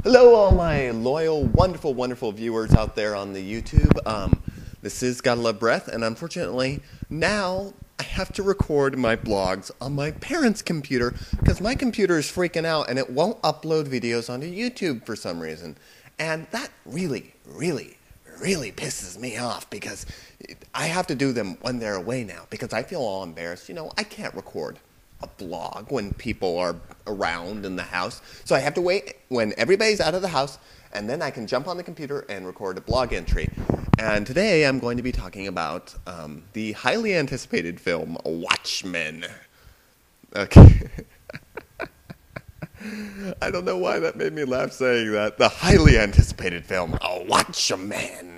Hello, all my loyal, wonderful, wonderful viewers out there on the YouTube. This is Gotta Love Breath, and unfortunately, now I have to record my blogs on my parents' computer because my computer is freaking out and it won't upload videos onto YouTube for some reason. And that really pisses me off because I have to do them when they're away now because I feel all embarrassed. You know, I can't record a blog when people are around in the house. So I have to wait when everybody's out of the house, and then I can jump on the computer and record a blog entry. And today I'm going to be talking about the highly anticipated film Watchmen. Okay. I don't know why that made me laugh saying that. The highly anticipated film Watchmen.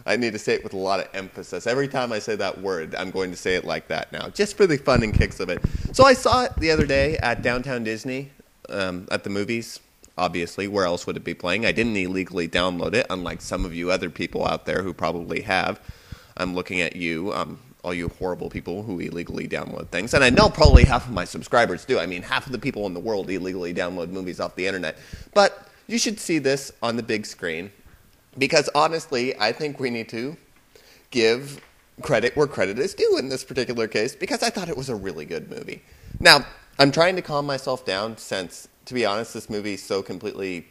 I need to say it with a lot of emphasis. Every time I say that word, I'm going to say it like that now, just for the fun and kicks of it. So I saw it the other day at Downtown Disney, at the movies, obviously. Where else would it be playing? I didn't illegally download it, unlike some of you other people out there who probably have. I'm looking at you, all you horrible people who illegally download things. And I know probably half of my subscribers do. I mean, half of the people in the world illegally download movies off the internet. But you should see this on the big screen. Because honestly, I think we need to give credit where credit is due in this particular case, because I thought it was a really good movie. Now, I'm trying to calm myself down since, to be honest, this movie so completely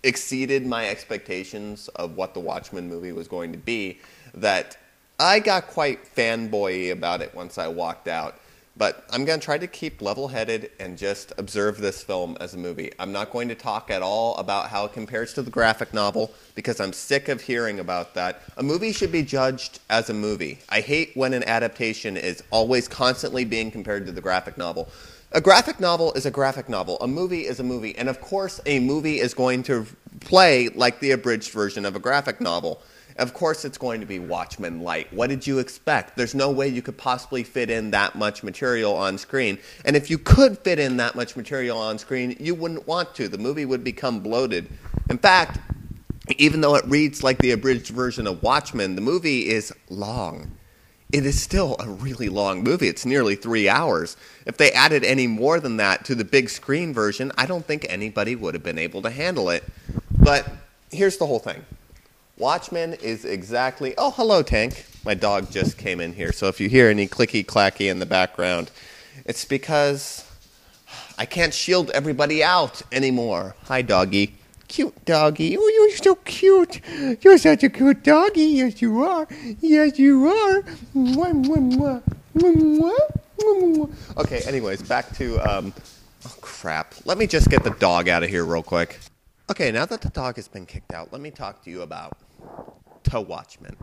exceeded my expectations of what the Watchmen movie was going to be that I got quite fanboy about it once I walked out. But I'm going to try to keep level-headed and just observe this film as a movie. I'm not going to talk at all about how it compares to the graphic novel because I'm sick of hearing about that. A movie should be judged as a movie. I hate when an adaptation is always constantly being compared to the graphic novel. A graphic novel is a graphic novel. A movie is a movie. And of course, a movie is going to play like the abridged version of a graphic novel. Of course it's going to be Watchmen light. What did you expect? There's no way you could possibly fit in that much material on screen. And if you could fit in that much material on screen, you wouldn't want to. The movie would become bloated. In fact, even though it reads like the abridged version of Watchmen, the movie is long. It is still a really long movie. It's nearly 3 hours. If they added any more than that to the big screen version, I don't think anybody would have been able to handle it. But here's the whole thing. Watchmen is exactly... Oh, hello, Tank. My dog just came in here, so if you hear any clicky-clacky in the background, it's because I can't shield everybody out anymore. Hi, doggy. Cute doggy. Oh, you're so cute. You're such a cute doggy. Yes, you are. Yes, you are. Mwah, mwah, mwah. Mwah. Okay, anyways, back to... Oh, crap. Let me just get the dog out of here real quick. Okay, now that the dog has been kicked out, let me talk to you about Watchmen.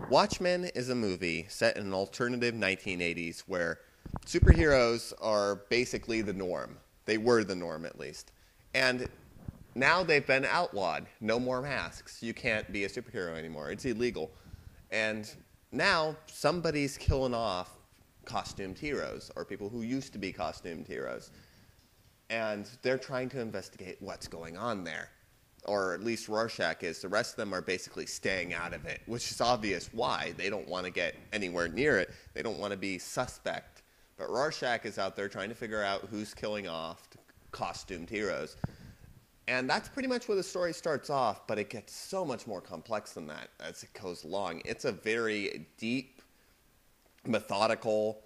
Watchmen is a movie set in an alternative 1980s where superheroes are basically the norm. They were the norm, at least. And now they've been outlawed. No more masks. You can't be a superhero anymore. It's illegal. And now somebody's killing off costumed heroes, or people who used to be costumed heroes. And they're trying to investigate what's going on there. Or at least Rorschach is. The rest of them are basically staying out of it, which is obvious why. They don't want to get anywhere near it. They don't want to be suspect. But Rorschach is out there trying to figure out who's killing off costumed heroes. And that's pretty much where the story starts off, but it gets so much more complex than that as it goes along. It's a very deep, methodical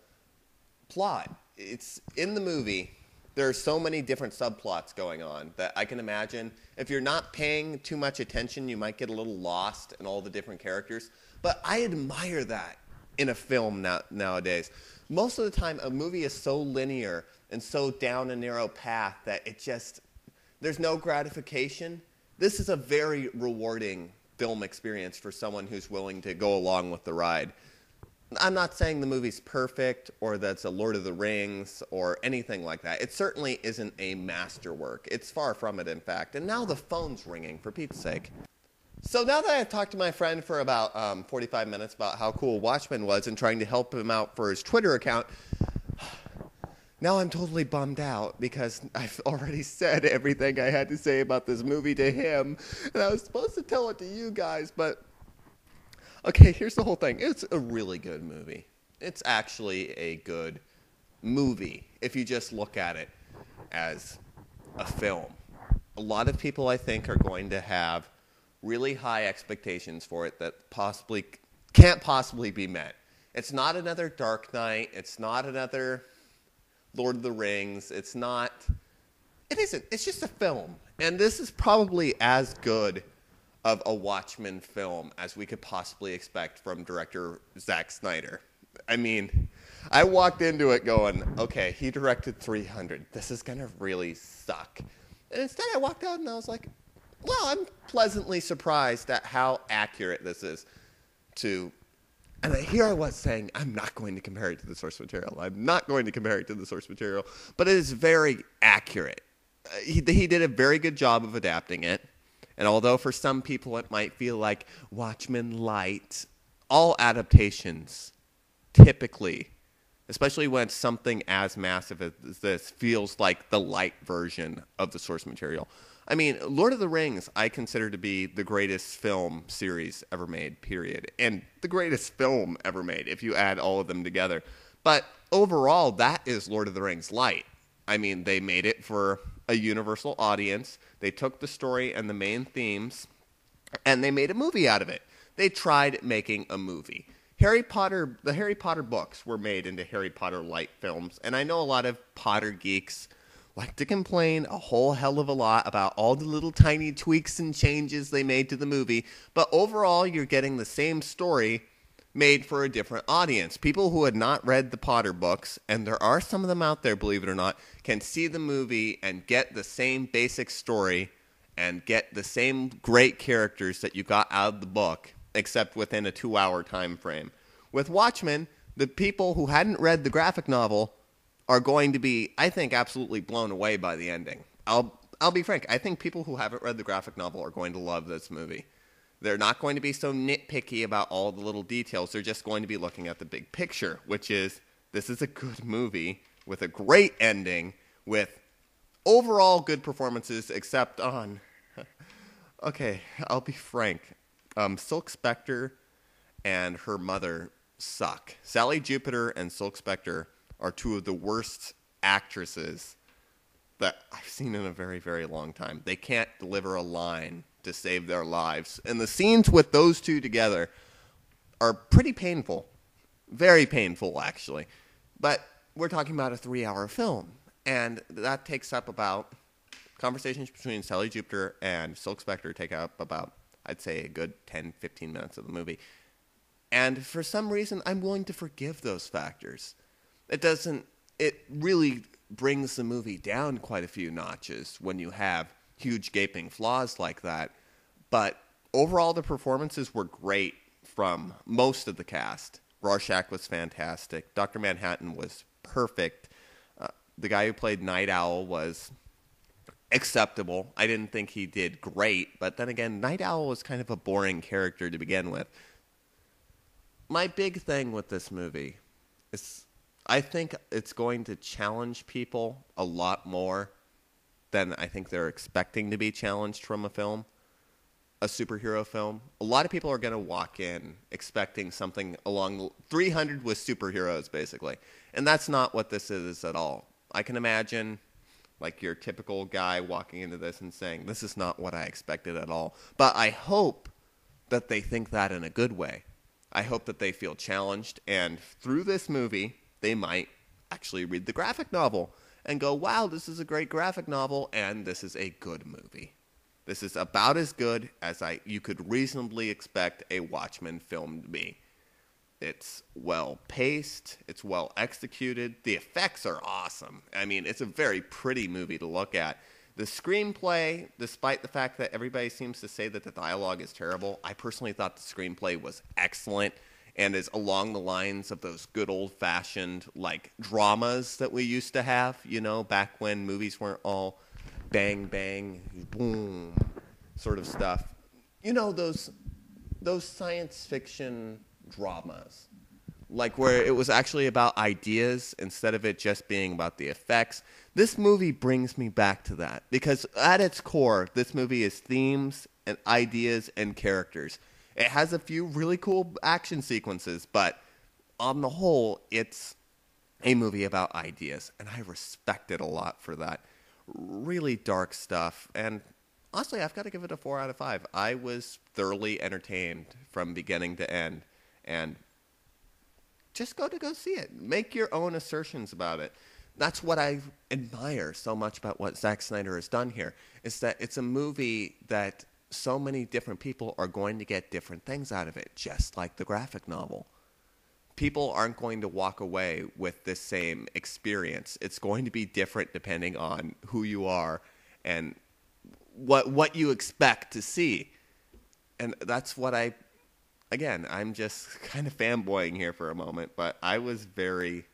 plot. It's in the movie. There are so many different subplots going on that I can imagine if you're not paying too much attention, you might get a little lost in all the different characters. But I admire that in a film nowadays. Most of the time, a movie is so linear and so down a narrow path that it just, there's no gratification. This is a very rewarding film experience for someone who's willing to go along with the ride. I'm not saying the movie's perfect or that's a Lord of the Rings or anything like that. It certainly isn't a masterwork. It's far from it, in fact. And now the phone's ringing, for Pete's sake. So now that I've talked to my friend for about 45 minutes about how cool Watchmen was and trying to help him out for his Twitter account, now I'm totally bummed out because I've already said everything I had to say about this movie to him. And I was supposed to tell it to you guys, but... Okay, here's the whole thing. It's a really good movie. It's actually a good movie if you just look at it as a film. a lot of people, I think, are going to have really high expectations for it that can't possibly be met. It's not another Dark Knight. It's not another Lord of the Rings. It isn't. It's just a film. And this is probably as good of a Watchmen film as we could possibly expect from director Zack Synder. I mean, I walked into it going, okay, he directed 300. This is going to really suck. And instead I walked out and I was like, well, I'm pleasantly surprised at how accurate this is to... And here I was saying, I'm not going to compare it to the source material. I'm not going to compare it to the source material. But it is very accurate. He did a very good job of adapting it. And although for some people it might feel like Watchmen light, all adaptations typically, especially when it's something as massive as this, feels like the light version of the source material. I mean, Lord of the Rings I consider to be the greatest film series ever made, period. And the greatest film ever made, if you add all of them together. But overall, that is Lord of the Rings light. I mean, they made it for a universal audience. They took the story and the main themes, and they made a movie out of it. They tried making a movie. The Harry Potter books were made into Harry Potter light films, and I know a lot of Potter geeks like to complain a whole hell of a lot about all the little tiny tweaks and changes they made to the movie, but overall you're getting the same story made for a different audience. People who had not read the Potter books, and there are some of them out there, believe it or not, can see the movie and get the same basic story and get the same great characters that you got out of the book, except within a 2-hour time frame. With Watchmen, the people who hadn't read the graphic novel are going to be, I think, absolutely blown away by the ending. I'll be frank. I think people who haven't read the graphic novel are going to love this movie. They're not going to be so nitpicky about all the little details. They're just going to be looking at the big picture, which is, this is a good movie with a great ending, with overall good performances, except on... Okay, I'll be frank. Silk Spectre and her mother suck. Sally Jupiter and Silk Spectre are two of the worst actresses that I've seen in a very, very long time. They can't deliver a line to save their lives. And the scenes with those two together are pretty painful. Very painful, actually. But we're talking about a 3-hour film. And that takes up about... Conversations between Sally Jupiter and Silk Spectre take up about, I'd say, a good 10, 15 minutes of the movie. And for some reason, I'm willing to forgive those factors. It really brings the movie down quite a few notches when you have huge gaping flaws like that. But overall, the performances were great from most of the cast. Rorschach was fantastic. Dr. Manhattan was perfect. The guy who played Night Owl was acceptable. I didn't think he did great, but then again, Night Owl was kind of a boring character to begin with. My big thing with this movie is I think it's going to challenge people a lot more than I think they're expecting to be challenged from a film, a superhero film. A lot of people are going to walk in expecting something along 300 with superheroes, basically. And that's not what this is at all. I can imagine like your typical guy walking into this and saying, this is not what I expected at all. But I hope that they think that in a good way. I hope that they feel challenged, and through this movie, they might actually read the graphic novel and go, wow, this is a great graphic novel, and this is a good movie. This is about as good as you could reasonably expect a Watchmen film to be. It's well-paced. It's well-executed. The effects are awesome. I mean, it's a very pretty movie to look at. The screenplay, despite the fact that everybody seems to say that the dialogue is terrible, I personally thought the screenplay was excellent and is along the lines of those good old-fashioned, like, dramas that we used to have, you know, back when movies weren't all bang, bang, boom sort of stuff. You know, those science fiction dramas, like where it was actually about ideas instead of it just being about the effects. This movie brings me back to that because at its core, this movie is themes and ideas and characters. It has a few really cool action sequences, but on the whole, it's a movie about ideas, and I respect it a lot for that. really dark stuff. And honestly, I've got to give it a 4 out of 5. I was thoroughly entertained from beginning to end. And just go see it. Make your own assertions about it. That's what I admire so much about what Zack Synder has done here, is that it's a movie that so many different people are going to get different things out of it, just like the graphic novel. People aren't going to walk away with the same experience. It's going to be different depending on who you are and what you expect to see. And that's what I'm just kind of fanboying here for a moment, but I was very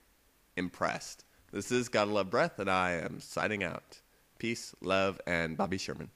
impressed. This is Gotta Love Breath, and I am signing out. Peace, love, and Bobby Sherman.